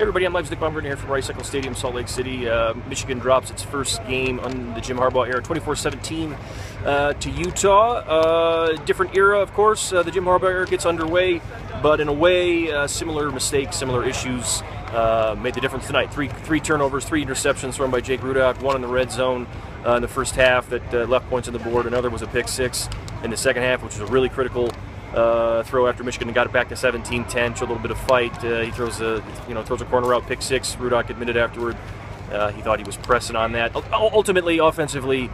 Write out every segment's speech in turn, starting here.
Hey everybody, I'm MLive's Baumgardner here from Rice-Eccles Stadium, Salt Lake City. Michigan drops its first game on the Jim Harbaugh era, 24-17 to Utah. Different era, of course. The Jim Harbaugh era gets underway, but in a way, similar mistakes, similar issues made the difference tonight. Three turnovers, 3 interceptions thrown by Jake Rudock, 1 in the red zone in the first half that left points on the board. Another was a pick 6 in the second half, which was a really critical throw after Michigan got it back to 17-10, showed a little bit of fight. He throws a corner route, pick 6. Rudock admitted afterward he thought he was pressing on that. Ultimately, offensively,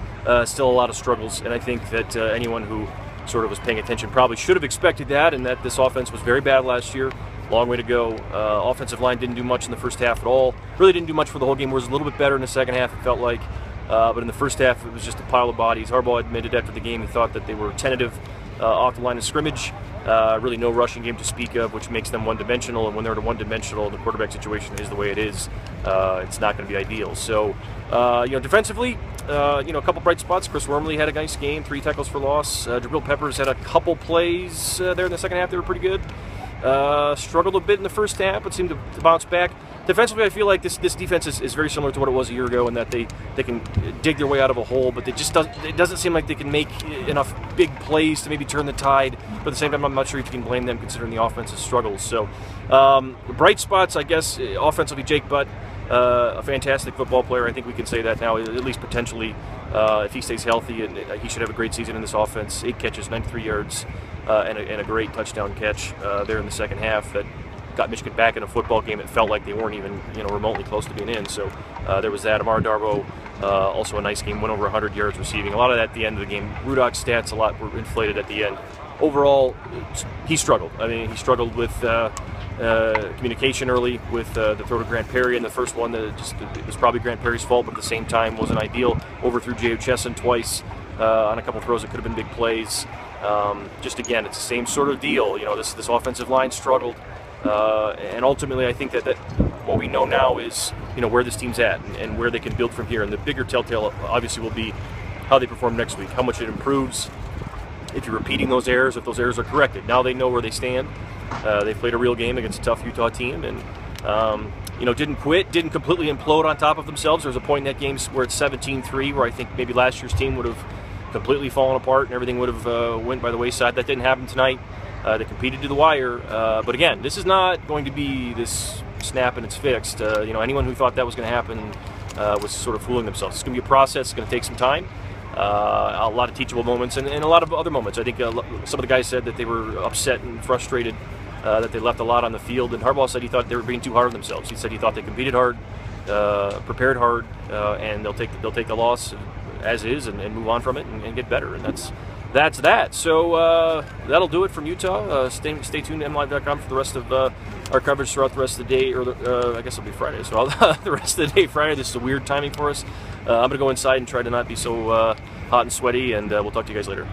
still a lot of struggles, and I think that anyone who sort of was paying attention probably should have expected that, and that this offense was very bad last year. Long way to go. Offensive line didn't do much in the first half at all. Really didn't do much for the whole game. It was a little bit better in the second half, it felt like. But in the first half, it was just a pile of bodies. Harbaugh admitted after the game he thought that they were tentative off the line of scrimmage. Really no rushing game to speak of, which makes them one-dimensional. And when they're one-dimensional, the quarterback situation is the way it is. It's not going to be ideal. So, defensively, a couple bright spots. Chris Wormley had a nice game, 3 tackles for loss. Jabril Peppers had a couple plays there in the second half. They were pretty good. Struggled a bit in the first half, but seemed to bounce back. Defensively, I feel like this defense is very similar to what it was a year ago, in that they can dig their way out of a hole, but it doesn't seem like they can make enough big plays to maybe turn the tide. But at the same time, I'm not sure if you can blame them considering the offense's struggles. So, bright spots, I guess, offensively, Jake Butt, a fantastic football player. I think we can say that now, at least potentially, if he stays healthy, and he should have a great season in this offense. 8 catches, 93 yards, and a great touchdown catch there in the second half that got Michigan back in a football game. It felt like they weren't even remotely close to being in. So there was that. Amar Darboh, also a nice game, went over 100 yards receiving. A lot of that at the end of the game. Rudock's stats a lot were inflated at the end. Overall, he struggled. I mean, he struggled with communication early with the throw to Grant Perry, and the first one it was probably Grant Perry's fault, but at the same time wasn't ideal. Overthrew J.O. Chesson twice on a couple throws that could have been big plays. Just again, it's the same sort of deal. This offensive line struggled. And ultimately, I think that what we know now is where this team's at and where they can build from here. And the bigger telltale, obviously, will be how they perform next week, how much it improves. If you're repeating those errors, if those errors are corrected, now they know where they stand. They played a real game against a tough Utah team, and didn't quit, didn't completely implode on top of themselves. There was a point in that game where it's 17-3, where I think maybe last year's team would have completely fallen apart and everything would have went by the wayside. That didn't happen tonight. They competed to the wire, but again, this is not going to be this snap and it's fixed. Anyone who thought that was going to happen was sort of fooling themselves. It's going to be a process. It's going to take some time. A lot of teachable moments and a lot of other moments. I think some of the guys said that they were upset and frustrated that they left a lot on the field, and Harbaugh said he thought they were being too hard on themselves. He said he thought they competed hard, prepared hard, and they'll take the loss as is and move on from it and get better, and that's that. So that'll do it from Utah. Stay tuned to MLive.com for the rest of our coverage throughout the rest of the day, or I guess it'll be Friday. So the rest of the day, Friday. This is a weird timing for us. I'm going to go inside and try to not be so hot and sweaty, and we'll talk to you guys later.